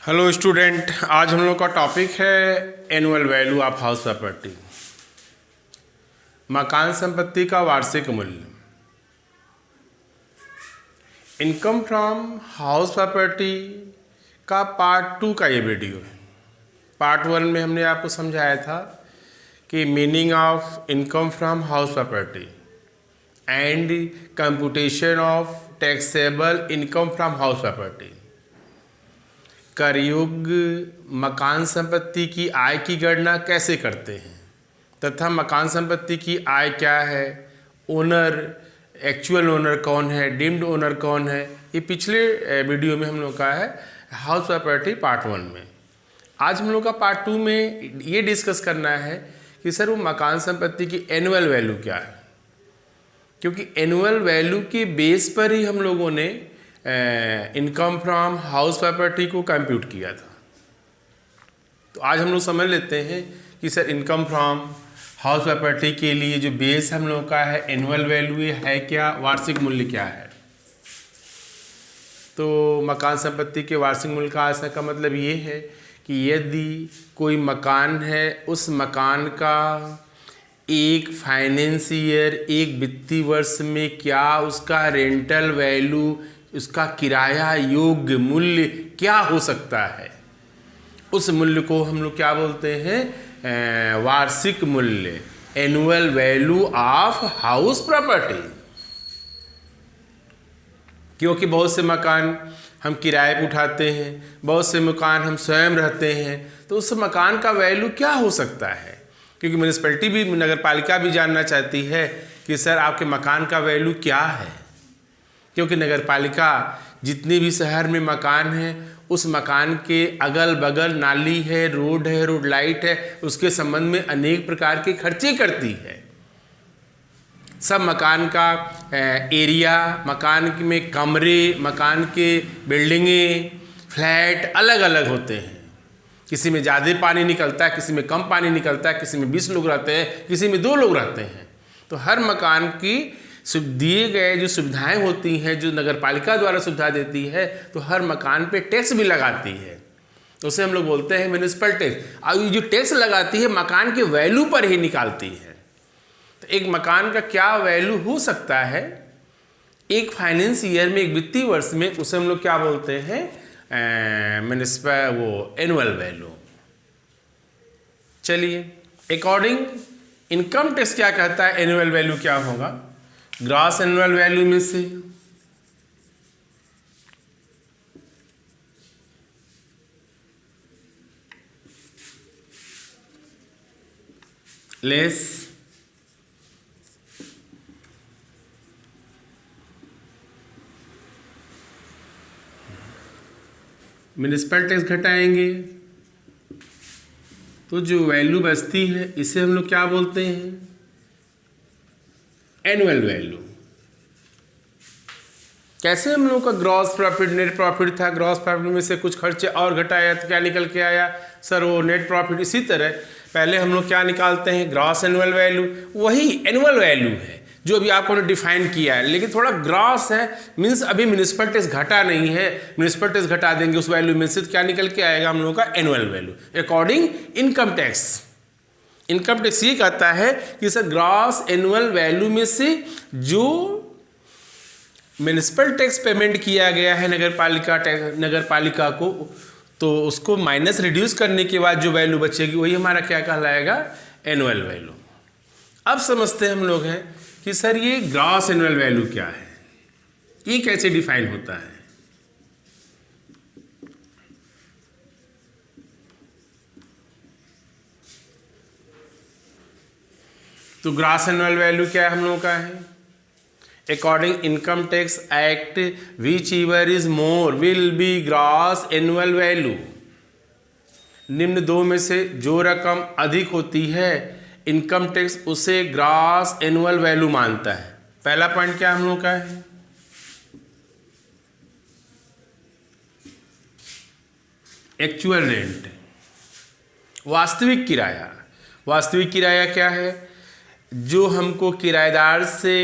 Hello student, आज हम लोग का टॉपिक है annual value of house property. मकान संपत्ति का वार्षिक मूल्य। इनकम फ्रॉम हाउस प्रॉपर्टी का पार्ट 2 का ये वीडियो है। पार्ट 1 में हमने आपको समझाया था कि meaning of income from house property and computation of taxable income from house property. करयोग मकान संपत्ति की आय की गणना कैसे करते हैं तथा मकान संपत्ति की आय क्या है, ओनर, एक्चुअल ओनर कौन है, डीम्ड ओनर कौन है, ये पिछले वीडियो में हम लोग का है हाउस प्रॉपर्टी पार्ट 1 में। आज हम लोग का पार्ट 2 में ये डिस्कस करना है कि सर वो मकान संपत्ति की एनुअल वैल्यू क्या है, क्योंकि एनुअल वैल्यू के बेस पर ही हम लोगों ने इनकम फ्रॉम हाउस प्रॉपर्टी को कंप्यूट किया था। तो आज हम लोग समझ लेते हैं कि sir income from house property के लिए जो बेस हम लोग का है एनुअल वैल्यू है क्या, वार्षिक मूल्य क्या है। तो मकान संपत्ति के वार्षिक मूल्य का आशय का मतलब ये है कि यदि कोई मकान है, उस मकान का एक फाइनेंस ईयर, एक वित्तीय वर्ष में क्या उसका रेंटल वैल्यू, उसका किराया योग्य मूल्य क्या हो सकता है, उस मूल्य को हम लोग क्या बोलते हैं, वार्षिक मूल्य, annual value of house property. क्योंकि बहुत से मकान हम किराए पर उठाते हैं, बहुत से मकान हम स्वयं रहते हैं, तो उस मकान का वैल्यू क्या हो सकता है। क्योंकि म्यूनिसिपैलिटी भी, नगर पालिका भी जानना चाहती है कि सर आपके मकान का वैल्यू क्या है। क्योंकि नगर पालिका जितने भी शहर में मकान हैं, उस मकान के अगल बगल नाली है, रोड लाइट है, उसके संबंध में अनेक प्रकार के खर्चे करती है। सब मकान का एरिया, मकान में कमरे, मकान के बिल्डिंगें, फ्लैट अलग अलग होते हैं। किसी में ज़्यादा पानी निकलता है, किसी में कम पानी निकलता है, किसी में 20 लोग रहते हैं, किसी में 2 लोग रहते हैं। तो हर मकान की दिए गए जो सुविधाएं होती हैं, जो नगर पालिका द्वारा सुविधा देती है, तो हर मकान पे टैक्स भी लगाती है। तो उसे हम लोग बोलते हैं म्यूनिसिपल टैक्स। और ये जो टैक्स लगाती है मकान के वैल्यू पर ही निकालती है। तो एक मकान का क्या वैल्यू हो सकता है एक फाइनेंस ईयर में, एक वित्तीय वर्ष में, उसे हम लोग क्या बोलते हैं, म्यूनिसिपल एनुअल वैल्यू। चलिए, अकॉर्डिंग इनकम टैक्स क्या कहता है एनुअल वैल्यू क्या होगा। ग्रॉस एनुअल वैल्यू में से लेस म्युनिसिपल टैक्स घटाएंगे, तो जो वैल्यू बचती है इसे हम लोग क्या बोलते हैं, एनुअल वैल्यू। कैसे हम लोग का ग्रॉस प्रॉफिट, नेट प्रॉफिट था, ग्रॉस प्रॉफिट में से कुछ खर्चे और घटाया तो क्या निकल के आया सर, वो नेट प्रॉफिट। इसी तरह पहले हम लोग क्या निकालते हैं, ग्रॉस एनुअल वैल्यू, वही एनुअल वैल्यू है जो अभी आपको डिफाइन किया है, लेकिन थोड़ा ग्रॉस है, मीन्स अभी म्यूनिसिपल टैक्स घटा नहीं है। म्यूनिसिपल टैक्स घटा देंगे उस वैल्यू में से, तो क्या निकल के आएगा हम लोग का annual value according income tax. Income tax ये कहता है कि सर ग्रॉस एनुअल वैल्यू में से जो म्युनिसिपल टैक्स पेमेंट किया गया है नगर पालिका को, तो उसको माइनस रिड्यूस करने के बाद जो वैल्यू बचेगी वही हमारा क्या कहलाएगा, एनुअल वैल्यू। अब समझते हैं हम लोग हैं कि सर ये ग्रॉस एनुअल वैल्यू क्या है, ये कैसे डिफाइन होता है। तो ग्रॉस एनुअल वैल्यू क्या हम लोगों का है, according income tax act which ever is more will be gross annual value. निम्न दो में से जो रकम अधिक होती है इनकम टैक्स उसे ग्रॉस एनुअल वैल्यू मानता है। पहला पॉइंट क्या हम लोग का है, एक्चुअल रेंट, वास्तविक किराया। वास्तविक किराया क्या है, जो हमको किराएदार से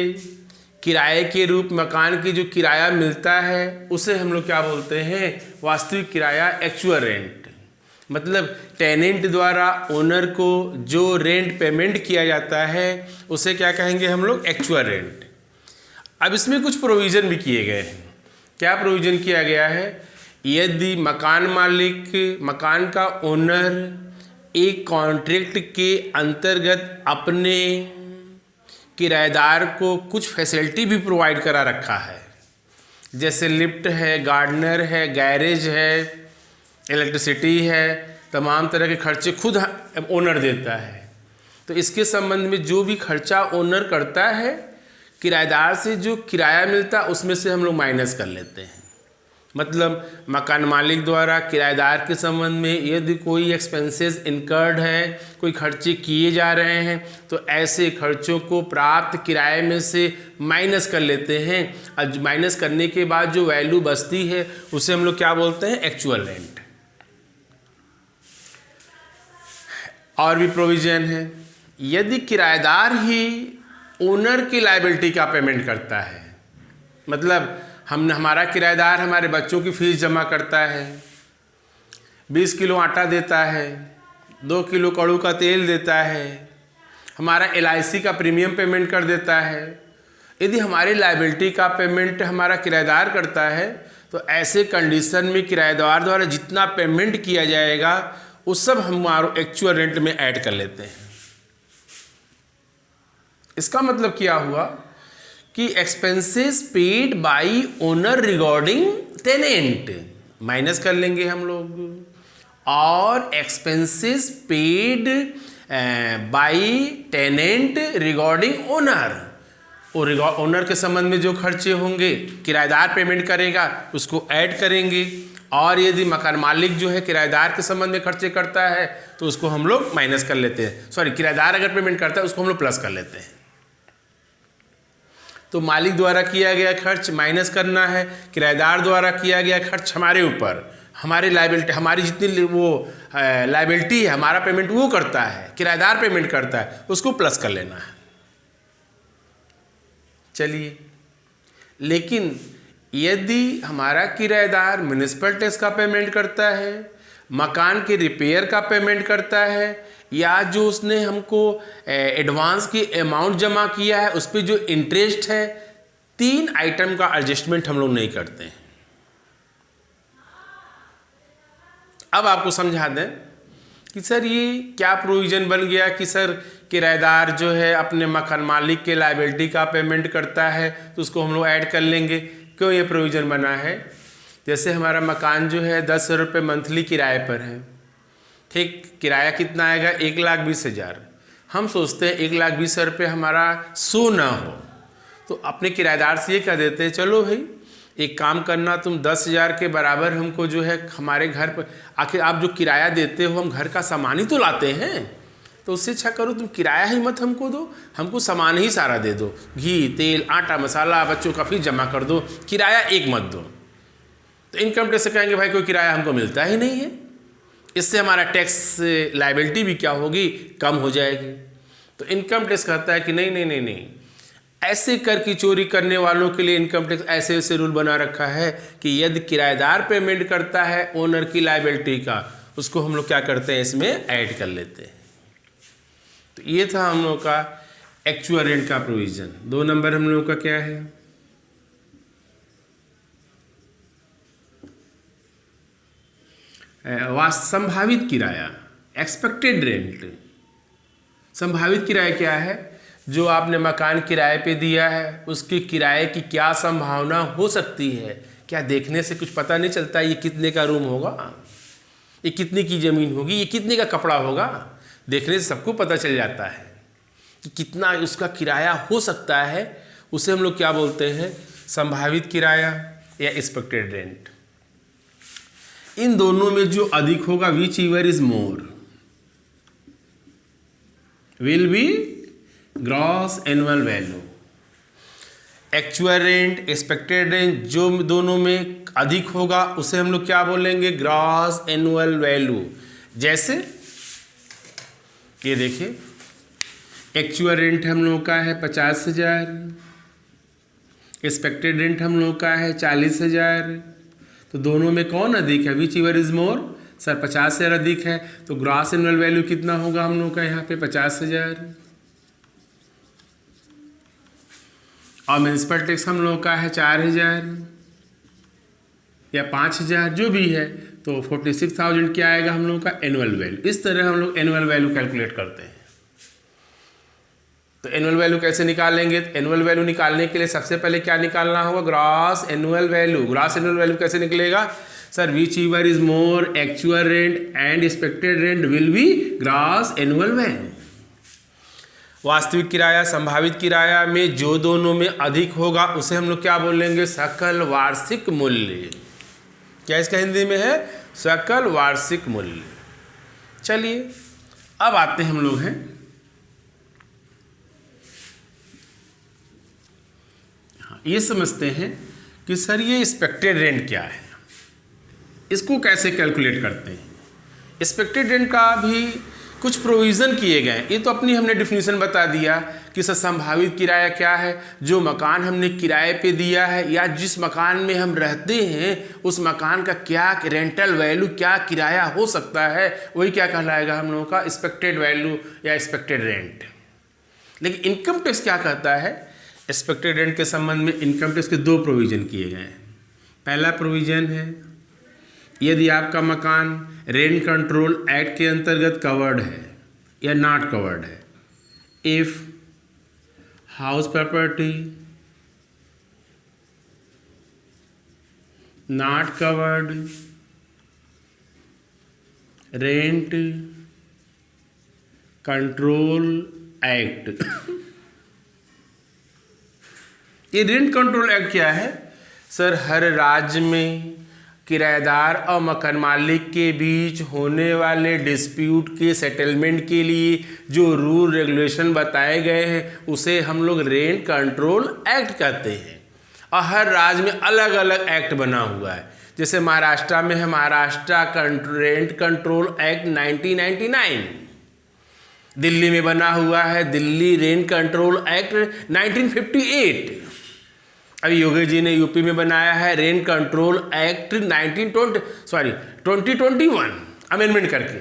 किराए के रूप मकान की जो किराया मिलता है उसे हम लोग क्या बोलते हैं, वास्तविक किराया, एक्चुअल रेंट। मतलब टेनेंट द्वारा ओनर को जो रेंट पेमेंट किया जाता है उसे क्या कहेंगे हम लोग, एक्चुअल रेंट। अब इसमें कुछ प्रोविज़न भी किए गए हैं। क्या प्रोविज़न किया गया है, यदि मकान मालिक, मकान का ओनर एक कॉन्ट्रैक्ट के अंतर्गत अपने किराएदार को कुछ फैसिलिटी भी प्रोवाइड करा रखा है, जैसे लिफ्ट है, गार्डनर है, गैरेज है, इलेक्ट्रिसिटी है, तमाम तरह के खर्चे खुद ओनर देता है, तो इसके संबंध में जो भी खर्चा ओनर करता है किराएदार से जो किराया मिलता है उसमें से हम लोग माइनस कर लेते हैं। मतलब मकान मालिक द्वारा किराएदार के संबंध में यदि कोई एक्सपेंसेस इनकर्ड है, कोई खर्चे किए जा रहे हैं, तो ऐसे खर्चों को प्राप्त किराए में से माइनस कर लेते हैं। और माइनस करने के बाद जो वैल्यू बचती है उसे हम लोग क्या बोलते हैं, एक्चुअल रेंट। और भी प्रोविज़न है, यदि किराएदार ही ओनर की लायबिलिटी का पेमेंट करता है, मतलब हमारा किराएदार हमारे बच्चों की फीस जमा करता है, 20 किलो आटा देता है, 2 किलो कड़ू का तेल देता है, हमारा LIC का प्रीमियम पेमेंट कर देता है, यदि हमारी लायबिलिटी का पेमेंट हमारा किराएदार करता है तो ऐसे कंडीशन में किराएदार द्वारा जितना पेमेंट किया जाएगा वो सब हमारे एक्चुअल रेंट में ऐड कर लेते हैं। इसका मतलब क्या हुआ कि expenses paid by owner regarding tenant minus कर लेंगे हम लोग, और expenses paid by tenant regarding owner, और ओनर के संबंध में जो खर्चे होंगे किराएदार पेमेंट करेगा उसको ऐड करेंगे, और यदि मकान मालिक जो है किराएदार के संबंध में खर्चे करता है तो उसको हम लोग माइनस कर लेते हैं, सॉरी किराएदार अगर पेमेंट करता है उसको हम लोग प्लस कर लेते हैं। तो मालिक द्वारा किया गया खर्च माइनस करना है, किराएदार द्वारा किया गया खर्च हमारे ऊपर, हमारी लायबिलिटी, हमारी जितनी वो लायबिलिटी है, हमारा पेमेंट वो करता है, किराएदार पेमेंट करता है, उसको प्लस कर लेना है। चलिए, लेकिन यदि हमारा किराएदार म्युनिसिपल टैक्स का पेमेंट करता है, मकान के रिपेयर का पेमेंट करता है, या जो उसने हमको एडवांस की अमाउंट जमा किया है उस पर जो इंटरेस्ट है, 3 आइटम का एडजस्टमेंट हम लोग नहीं करते हैं। अब आपको समझा दें कि सर ये क्या प्रोविज़न बन गया कि सर किराएदार जो है अपने मकान मालिक के लायबिलिटी का पेमेंट करता है तो उसको हम लोग ऐड कर लेंगे। क्यों ये प्रोविज़न बना है? जैसे हमारा मकान जो है 10 रुपये मंथली किराए पर है, ठीक, किराया कितना आएगा, 1,20,000। हम सोचते हैं 1,20,000 रुपये हमारा सो ना हो, तो अपने किराएदार से ये कह देते हैं चलो भाई एक काम करना, तुम 10,000 के बराबर हमको जो है हमारे घर पर, आखिर आप जो किराया देते हो हम घर का सामान ही तो लाते हैं, तो उससे अच्छा करो तुम किराया ही मत हमको दो, हमको सामान ही सारा दे दो, घी तेल आटा मसाला बच्चों का फीस जमा कर दो, किराया एक मत दो। तो इनकम टैक्स से कहेंगे भाई कोई किराया हमको मिलता ही नहीं है, इससे हमारा टैक्स लायबिलिटी भी क्या होगी, कम हो जाएगी। तो इनकम टैक्स कहता है कि नहीं नहीं नहीं नहीं, ऐसे कर की चोरी करने वालों के लिए इनकम टैक्स ऐसे ऐसे रूल बना रखा है कि यदि किराएदार पेमेंट करता है ओनर की लायबिलिटी का, उसको हम लोग क्या करते हैं, इसमें ऐड कर लेते हैं। तो ये था हम लोग का एक्चुअल रेंट का प्रोविज़न। 2 नंबर हम लोग का क्या है, संभावित किराया, एक्सपेक्टेड रेंट। संभावित किराया क्या है? जो आपने मकान किराए पे दिया है उसकी किराए की क्या संभावना हो सकती है, क्या देखने से कुछ पता नहीं चलता ये कितने का रूम होगा, ये कितने की ज़मीन होगी, ये कितने का कपड़ा होगा, देखने से सबको पता चल जाता है कि कितना उसका किराया हो सकता है। उसे हम लोग क्या बोलते हैं, संभावित किराया या एक्सपेक्टेड रेंट। इन दोनों में जो अधिक होगा, which ever is more will be gross annual value. Actual rent, expected rent, जो दोनों में अधिक होगा उसे हम लोग क्या बोलेंगे, ग्रॉस एनुअल वैल्यू। जैसे ये देखिए, एक्चुअल रेंट हम लोगों का है 50,000, एक्सपेक्टेड रेंट हम लोग का है 40,000। तो दोनों में कौन अधिक है? विच ईवर इज मोर? सर 50 से अधिक है, तो ग्रॉस एनुअल वैल्यू कितना होगा हम लोग का यहाँ पे? 50,000। और म्युनिसिपल टैक्स हम लोग का है 4,000 या 5,000 जो भी है, तो 46,000 क्या आएगा हम लोग का? Annual value. इस तरह हम लोग एनुअल वैल्यू कैलकुलेट करते हैं। तो एनुअल वैल्यू कैसे निकालेंगे? तो एनुअल वैल्यू निकालने के लिए सबसे पहले क्या निकालना होगा? Gross annual value. Gross annual value कैसे निकलेगा? Sir which ईवर is more, actual rent and expected rent will be gross annual value. वास्तविक किराया संभावित किराया में जो दोनों में अधिक होगा उसे हम लोग क्या बोलेंगे? सकल वार्षिक मूल्य। क्या इसका हिंदी में है? सकल वार्षिक मूल्य। चलिए अब आते हैं हम लोग हैं ये समझते हैं कि सर ये एक्सपेक्टेड रेंट क्या है, इसको कैसे कैलकुलेट करते हैं। एक्सपेक्टेड रेंट का भी कुछ प्रोविज़न किए गए। ये तो अपनी हमने डिफिनीशन बता दिया कि सर संभावित किराया क्या है? जो मकान हमने किराए पे दिया है या जिस मकान में हम रहते हैं उस मकान का क्या रेंटल वैल्यू, क्या किराया हो सकता है, वही क्या कहलाएगा हम लोगों का? एक्सपेक्टेड वैल्यू या एक्सपेक्टेड रेंट। लेकिन इनकम टैक्स क्या कहता है? एक्सपेक्टेड रेंट के संबंध में इनकम टैक्स के दो प्रोविज़न किए गए हैं। पहला प्रोविज़न है यदि आपका मकान रेंट कंट्रोल एक्ट के अंतर्गत कवर्ड है या नॉट कवर्ड है। If house property not covered rent control act. ये रेंट कंट्रोल एक्ट क्या है? सर हर राज्य में किराएदार और मकान मालिक के बीच होने वाले डिस्प्यूट के सेटलमेंट के लिए जो रूल रेगुलेशन बताए गए हैं उसे हम लोग रेंट कंट्रोल एक्ट कहते हैं। और हर राज्य में अलग अलग एक्ट बना हुआ है। जैसे महाराष्ट्र में है Maharashtra rent control act 1999, Delhi में बना हुआ है दिल्ली रेंट कंट्रोल एक्ट 1958, अभी योगी जी ने यूपी में बनाया है रेंट कंट्रोल एक्ट 2021 अमेंडमेंट करके।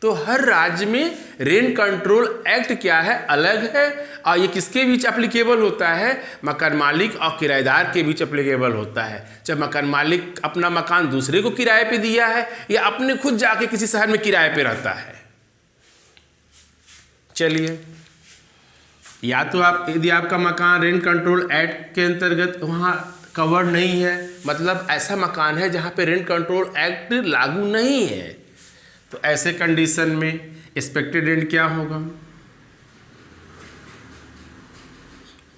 तो हर राज्य में रेंट कंट्रोल एक्ट क्या है? अलग है। और ये किसके बीच एप्लीकेबल होता है? मकान मालिक और किराएदार के बीच एप्लीकेबल होता है। जब मकान मालिक अपना मकान दूसरे को किराए पे दिया है या अपने खुद जाके किसी शहर में किराए पे रहता है। चलिए, या तो आप यदि आपका मकान रेंट कंट्रोल एक्ट के अंतर्गत वहाँ कवर्ड नहीं है, मतलब ऐसा मकान है जहाँ पे रेंट कंट्रोल एक्ट लागू नहीं है, तो ऐसे कंडीशन में एक्सपेक्टेड रेंट क्या होगा?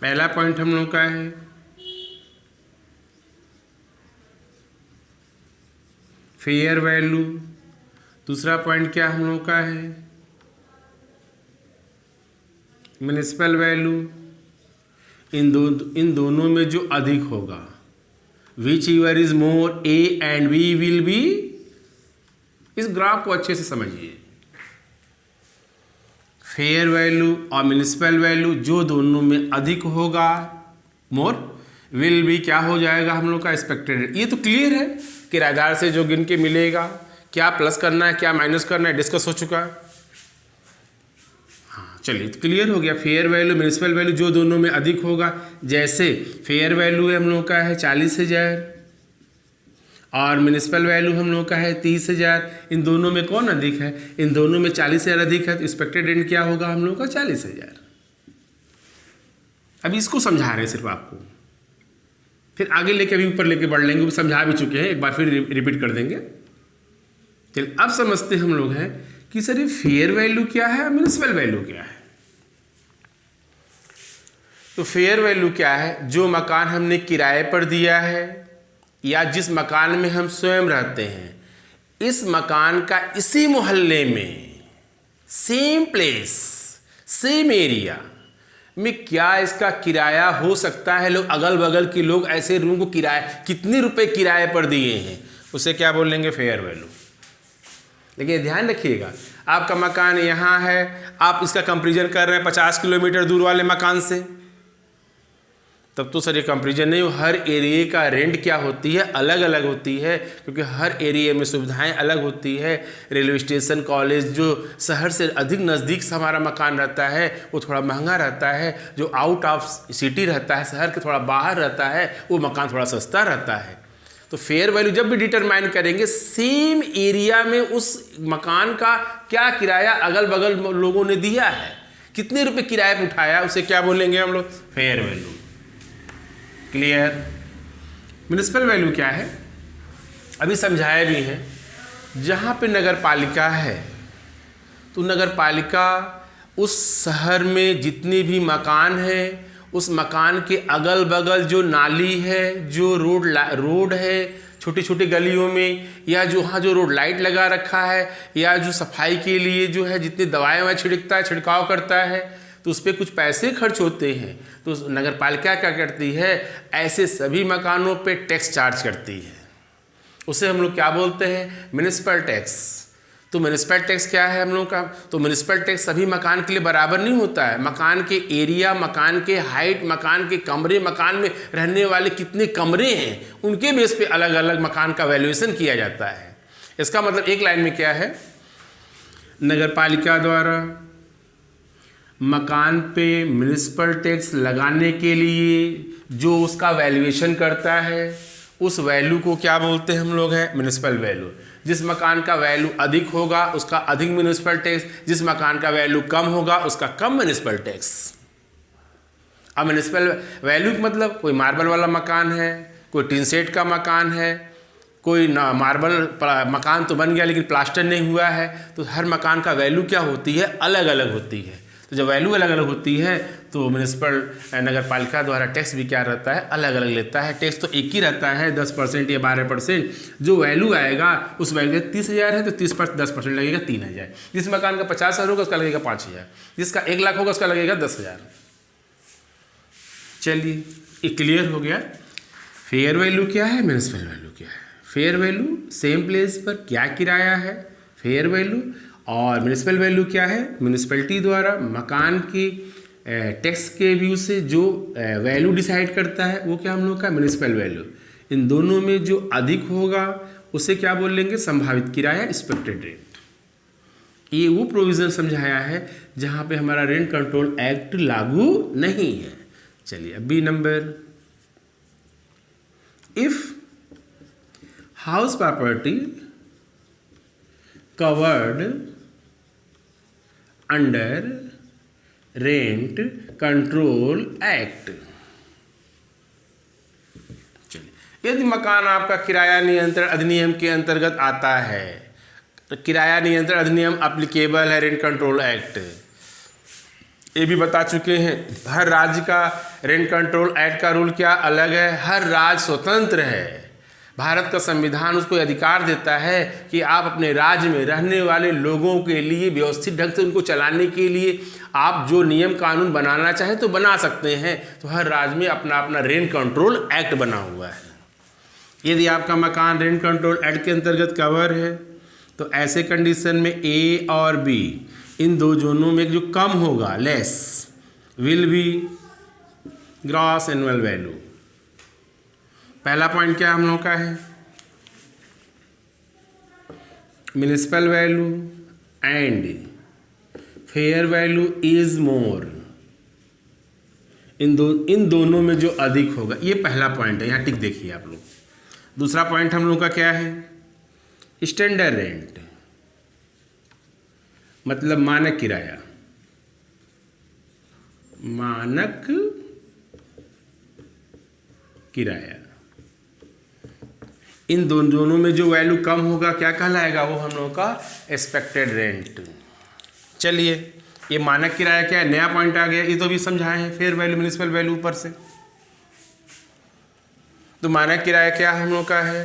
पहला पॉइंट हम लोग का है फेयर वैल्यू। दूसरा पॉइंट क्या हम लोग का है? Municipal value. इन दोनों में जो अधिक होगा, whichever is more, A and B will be. इस ग्राफ को अच्छे से समझिए। फेयर वैल्यू और म्युनिसिपल वैल्यू जो दोनों में अधिक होगा, मोर, विल बी क्या हो जाएगा हम लोग का? एक्सपेक्टेड। ये तो क्लियर है, किराएदार से जो गिन के मिलेगा, क्या प्लस करना है क्या माइनस करना है डिस्कस हो चुका है। चलिए, तो क्लियर हो गया। फेयर वैल्यू म्युनिसिपल वैल्यू जो दोनों में अधिक होगा, जैसे फेयर वैल्यू हम लोग का है 40,000 और म्युनिसिपल वैल्यू हम लोग का है 30,000। इन दोनों में कौन अधिक है? इन दोनों में 40,000 अधिक है, तो एक्सपेक्टेड रेंट क्या होगा हम लोग का? 40,000। अभी इसको समझा रहे हैं सिर्फ आपको, फिर आगे लेके अभी ऊपर लेके बढ़ लेंगे। समझा भी चुके हैं, एक बार फिर रिपीट कर देंगे। चलिए, अब समझते हम लोग हैं कि सर ये फेयर वैल्यू क्या है और म्युनिसिपल वैल्यू क्या है। तो फेयर वैल्यू क्या है? जो मकान हमने किराए पर दिया है या जिस मकान में हम स्वयं रहते हैं, इस मकान का इसी मोहल्ले में, सेम प्लेस, सेम एरिया में क्या इसका किराया हो सकता है। लोग अगल बगल के लोग ऐसे रूम को किराए कितने रुपए किराए पर दिए हैं, उसे क्या बोलेंगे? Fair value. लेकिन ध्यान रखिएगा, आपका मकान यहाँ है, आप इसका कंपैरिजन कर रहे हैं 50 किलोमीटर दूर वाले मकान से, तब तो सर ये कंपेरिजन नहीं हो, हर एरिया का रेंट क्या होती है अलग अलग होती है, क्योंकि हर एरिया में सुविधाएं अलग होती है। रेलवे स्टेशन, कॉलेज, जो शहर से अधिक नज़दीक से हमारा मकान रहता है वो थोड़ा महंगा रहता है, जो आउट ऑफ सिटी रहता है, शहर के थोड़ा बाहर रहता है, वो मकान थोड़ा सस्ता रहता है। तो फेयर वैल्यू जब भी डिटरमाइन करेंगे, सेम एरिया में उस मकान का क्या किराया अगल बगल लोगों ने दिया है, कितने रुपए किराए पे उठाया, उसे क्या बोलेंगे हम लोग, fair value. Clear. Municipal value क्या है अभी समझाया भी है। जहाँ पे नगर पालिका है तो नगर पालिका उस शहर में जितने भी मकान हैं, उस मकान के अगल बगल जो नाली है, जो रोड है छोटी छोटी गलियों में, या जो वहाँ जो रोड लाइट लगा रखा है, या जो सफाई के लिए जो है जितनी दवाएं छिड़काव करता है, तो उस पर कुछ पैसे खर्च होते हैं। तो नगर पालिका क्या करती है, ऐसे सभी मकानों पे टैक्स चार्ज करती है। उसे हम लोग क्या बोलते हैं, म्युनिसिपल टैक्स। तो म्युनिसिपल टैक्स क्या है हम लोग का, तो म्युनिसिपल टैक्स सभी मकान के लिए बराबर नहीं होता है। मकान के एरिया, मकान के हाइट, मकान के कमरे, मकान में रहने वाले कितने कमरे हैं, उनके बेस पे अलग अलग मकान का वैल्यूएशन किया जाता है। इसका मतलब एक लाइन में क्या है, नगर पालिका द्वारा मकान पे म्युनिसिपल टैक्स लगाने के लिए जो उसका वैल्यूएशन करता है, उस वैल्यू को क्या बोलते हैं हम लोग हैं, म्युनिसिपल वैल्यू। जिस मकान का वैल्यू अधिक होगा उसका अधिक म्युनिसिपल टैक्स, जिस मकान का वैल्यू कम होगा उसका कम म्युनिसिपल टैक्स। अब म्युनिसिपल वैल्यू मतलब कोई मार्बल वाला मकान है, कोई टीन शेड का मकान है, कोई ना मार्बल मकान तो बन गया लेकिन प्लास्टर नहीं हुआ है, तो हर मकान का वैल्यू क्या होती है, अलग अलग होती है। तो जब वैल्यू अलग अलग होती है तो म्युनिसिपल नगर पालिका द्वारा टैक्स भी क्या रहता है, अलग अलग लेता है। टैक्स तो एक ही रहता है 10% या 12%। जो वैल्यू आएगा उस वैल्यू 30,000 है तो 10% लगेगा 3,000। जिस मकान का 50,000 होगा उसका लगेगा 5,000, जिसका 1 लाख होगा उसका लगेगा 10,000। चलिए ये क्लियर हो गया। फेयर वैल्यू क्या है, म्युनिसिपल वैल्यू क्या है। फेयर वैल्यू सेम प्लेस पर क्या किराया है, फेयर वैल्यू। और म्युनिसिपल वैल्यू क्या है, म्युनिसिपैलिटी द्वारा मकान की टैक्स के व्यू से जो वैल्यू डिसाइड करता है वो क्या हम लोग का, म्युनिसिपल वैल्यू। इन दोनों में जो अधिक होगा उसे क्या बोलेंगे, संभावित किराया, एक्सपेक्टेड रेंट। ये वो प्रोविज़न समझाया है जहाँ पे हमारा रेंट कंट्रोल एक्ट लागू नहीं है। चलिए अब B number, if house property covered under rent control act. चलिए यदि मकान आपका किराया नियंत्रण अधिनियम के अंतर्गत आता है, तो किराया नियंत्रण अधिनियम एप्लीकेबल है, रेंट कंट्रोल एक्ट ये भी बता चुके हैं। हर राज्य का रेंट कंट्रोल एक्ट का रूल क्या अलग है, हर राज्य स्वतंत्र है। भारत का संविधान उसको अधिकार देता है कि आप अपने राज्य में रहने वाले लोगों के लिए व्यवस्थित ढंग से उनको चलाने के लिए आप जो नियम कानून बनाना चाहें तो बना सकते हैं। तो हर राज्य में अपना अपना रेंट कंट्रोल एक्ट बना हुआ है। यदि आपका मकान रेंट कंट्रोल एक्ट के अंतर्गत कवर है तो ऐसे कंडीशन में ए और बी इन दो जोनों में जो कम होगा, less, will be gross annual value. पहला पॉइंट क्या हम लोग का है, municipal value and fair value is more. इन दोनों में जो अधिक होगा, ये पहला पॉइंट है, यहाँ टिक देखिए आप लोग। दूसरा पॉइंट हम लोग का क्या है, स्टैंडर्ड रेंट मतलब मानक किराया। मानक किराया, इन दोनों में जो वैल्यू कम होगा क्या कहलाएगा, वो हम लोगों का एक्सपेक्टेड रेंट। चलिए ये मानक किराया क्या है, नया पॉइंट आ गया, ये तो भी समझाए हैं, फेयर वैल्यू म्युनिसिपल वैल्यू ऊपर से। तो मानक किराया क्या हम लोग का है,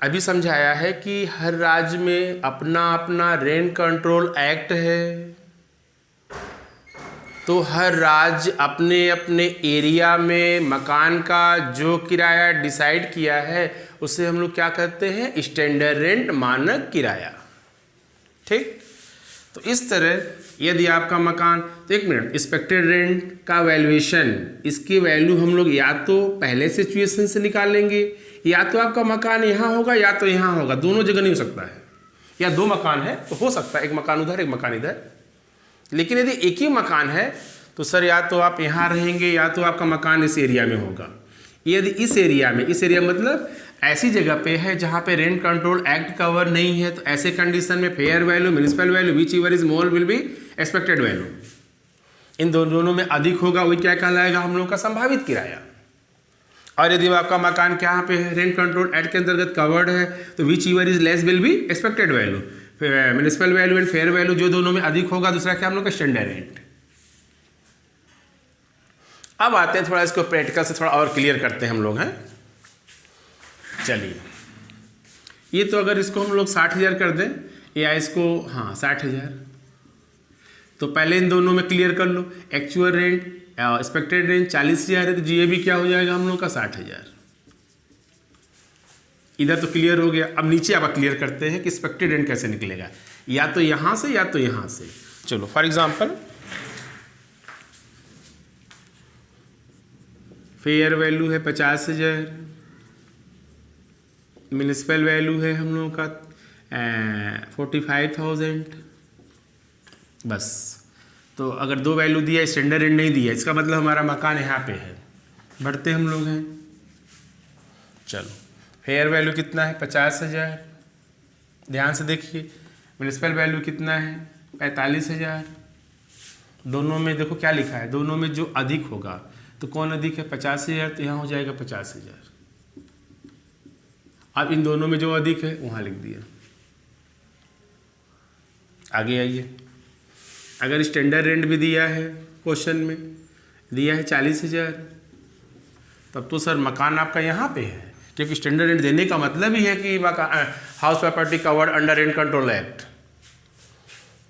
अभी समझाया है कि हर राज्य में अपना अपना रेंट कंट्रोल एक्ट है। तो हर राज्य अपने अपने एरिया में मकान का जो किराया डिसाइड किया है उसे हम लोग क्या कहते हैं, स्टैंडर्ड रेंट, मानक किराया। ठीक। तो इस तरह यदि आपका मकान, तो एक मिनट, एक्सपेक्टेड रेंट का वैल्यूएशन, इसकी वैल्यू हम लोग या तो पहले सिचुएशन से निकालेंगे, या तो आपका मकान यहाँ होगा या तो यहाँ होगा, दोनों जगह नहीं हो सकता है, या दो मकान है तो हो सकता है एक मकान उधर एक मकान इधर। लेकिन यदि एक ही मकान है तो सर या तो आप यहाँ रहेंगे या तो आपका मकान इस एरिया में होगा। यदि इस एरिया में, इस एरिया मतलब ऐसी जगह पे है जहाँ पे रेंट कंट्रोल एक्ट कवर नहीं है, तो ऐसे कंडीशन में fair value, municipal value, whichever is more will be expected value. इन दोनों में अधिक होगा वही क्या कहलाएगा, हम लोग का संभावित किराया। और यदि आपका मकान क्या पे है, रेंट कंट्रोल एक्ट के अंतर्गत कवर्ड है, तो which ever is less will be expected value. Municipal value and fair value जो दोनों में अधिक होगा, दूसरा क्या हम लोग का स्टैंडर्ड रेंट। अब आते हैं थोड़ा इसको प्रैक्टिकल से थोड़ा और क्लियर करते हैं हम लोग हैं। चलिए, ये तो अगर इसको हम लोग 60,000 कर दें या इसको 60,000, तो पहले इन दोनों में क्लियर कर लो। एक्चुअल रेंट एक्सपेक्टेड रेंट 40,000 है, तो जी भी क्या हो जाएगा हम लोग का 60,000। इधर तो क्लियर हो गया। अब नीचे आप क्लियर करते हैं कि एक्सपेक्टेड रेंट कैसे निकलेगा, या तो यहाँ से या तो यहाँ से। चलो फॉर एग्जाम्पल, फेयर वैल्यू है 50,000, म्युनिसिपल वैल्यू है हम लोगों का 45,000। बस, तो अगर दो वैल्यू दिया, स्टैंडर्ड रेंट नहीं दिया, इसका मतलब हमारा मकान यहाँ पे है, बढ़ते हम लोग हैं। चलो, फेयर वैल्यू कितना है 50,000, ध्यान से देखिए। म्युनिसिपल वैल्यू कितना है 45,000। दोनों में देखो क्या लिखा है, दोनों में जो अधिक होगा, तो कौन अधिक है 50,000, तो यहाँ हो जाएगा 50,000। अब इन दोनों में जो अधिक है वहाँ लिख दिया। आगे आइए, अगर स्टैंडर्ड रेंट भी दिया है, क्वेश्चन में दिया है 40,000, तब तो सर मकान आपका यहाँ पे है, क्योंकि स्टैंडर्ड रेंट देने का मतलब ही है कि house property covered under rent control act.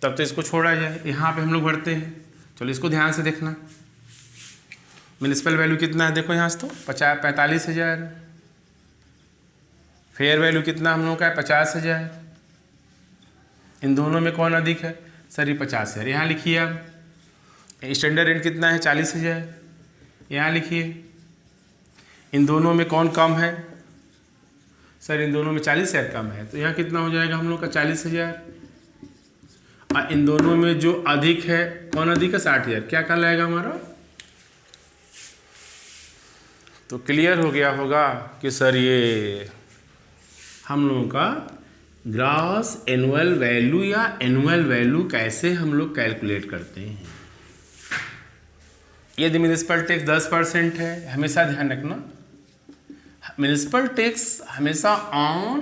तब तो इसको छोड़ा जाए, यहाँ पे हम लोग भरते हैं। चलो इसको ध्यान से देखना। म्युनिसिपल वैल्यू कितना है, देखो यहाँ से तो 45,000। फेयर वैल्यू कितना हम लोग का है 50,000। इन दोनों में कौन अधिक है सर, ये 50,000। यहाँ लिखिए आप। स्टैंडर्ड रेंट कितना है 40,000, यहाँ लिखिए। इन दोनों में कौन कम है सर, इन दोनों में 40,000 कम है, तो यहाँ कितना हो जाएगा हम लोग का 40,000। और इन दोनों में जो अधिक है, कौन अधिक है 60,000, क्या कहलाएगा हमारा। तो क्लियर हो गया होगा कि सर ये हम लोगों का ग्रॉस एनुअल वैल्यू या एनुअल वैल्यू कैसे हम लोग कैलकुलेट करते हैं। यदि म्युनिसिपल टैक्स 10% है, हमेशा ध्यान रखना, म्युनिसिपल टैक्स हमेशा ऑन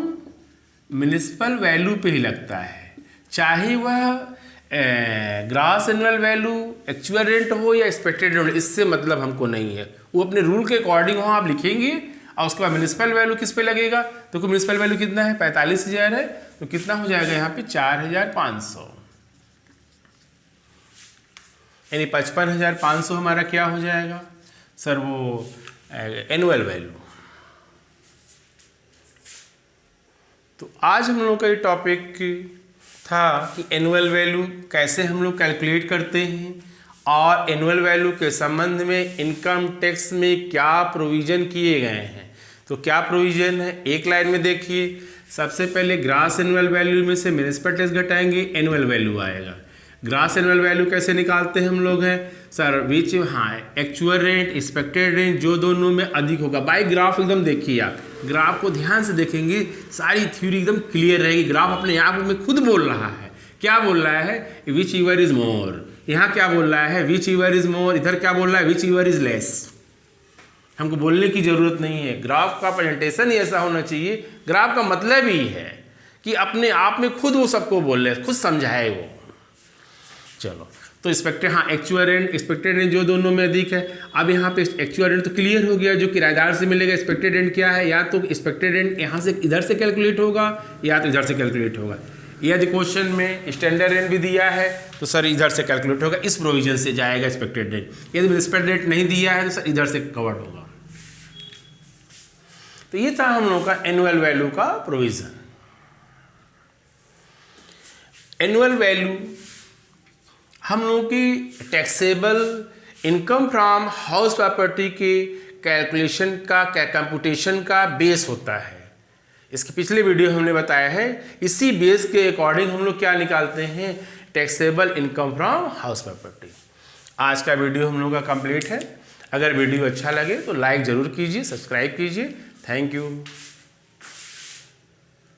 म्युनिसिपल वैल्यू पे ही लगता है, चाहे वह gross annual value, actual rent हो या एक्सपेक्टेड रेंट, इससे मतलब हमको नहीं है। वो अपने रूल के अकॉर्डिंग हो आप लिखेंगे, और उसके बाद म्युनिसिपल वैल्यू किस पे लगेगा, तो म्युनिसिपल वैल्यू कितना है 45,000 है, तो कितना हो जाएगा यहाँ पे 4,500, यानी 55,500 हमारा क्या हो जाएगा सर, वो एनुअल वैल्यू। तो आज हम लोग का ये टॉपिक था कि एनुअल वैल्यू कैसे हम लोग कैलकुलेट करते हैं, और एनुअल वैल्यू के संबंध में इनकम टैक्स में क्या प्रोविज़न किए गए हैं। तो क्या प्रोविज़न है, एक लाइन में देखिए। सबसे पहले ग्रॉस एनुअल वैल्यू में से म्युनिसिपल टैक्स घटाएंगे, एनुअल वैल्यू आएगा। ग्रॉस एनुअल वैल्यू कैसे निकालते हैं हम लोग हैं सर, विच एक्चुअल रेंट, एक्सपेक्टेड रेंट जो दोनों में अधिक होगा। बाय ग्राफ एकदम देखिए, आप ग्राफ को ध्यान से देखेंगे, सारी थ्योरी एकदम क्लियर रहेगी। ग्राफ अपने आप में खुद बोल रहा है, क्या बोल रहा है, विच एवर इज मोर। यहाँ क्या बोल रहा है, विच एवर इज मोर। इधर क्या बोल रहा है, विच एवर इज लेस। हमको बोलने की जरूरत नहीं है, ग्राफ का प्रेजेंटेशन ही ऐसा होना चाहिए। ग्राफ का मतलब ही है कि अपने आप में खुद वो सबको बोल रहे, खुद समझाए वो। चलो, तो एक्चुअल रेंट, एक्सपेक्टेड रेंट जो दोनों में अधिक है। अब यहाँ पे एक्चुअल रेंट तो क्लियर हो गया, जो किराएदार से मिलेगा। एक्सपेक्टेड रेंट क्या है, या तो एक्सपेक्टेड रेंट यहाँ से इधर से कैलकुलेट होगा, या तो इधर से कैलकुलेट होगा। यदि क्वेश्चन में स्टैंडर्ड रेंट भी दिया है तो सर इधर से कैलकुलेट होगा, इस प्रोविजन से जाएगा एक्सपेक्टेड रेंट। यदि म्युनिसिपल रेंट नहीं दिया है तो सर इधर से कवर्ड होगा। तो ये था हम लोगों का एनुअल वैल्यू का प्रोविजन। एनुअल वैल्यू हम लोगों की taxable income from house property के कैलकुलेशन का कंप्यूटेशन का बेस होता है। इसके पिछले वीडियो हमने बताया है, इसी बेस के अकॉर्डिंग हम लोग क्या निकालते हैं, taxable income from house property. आज का वीडियो हम लोग का कंप्लीट है। अगर वीडियो अच्छा लगे तो लाइक ज़रूर कीजिए, सब्सक्राइब कीजिए। Thank you.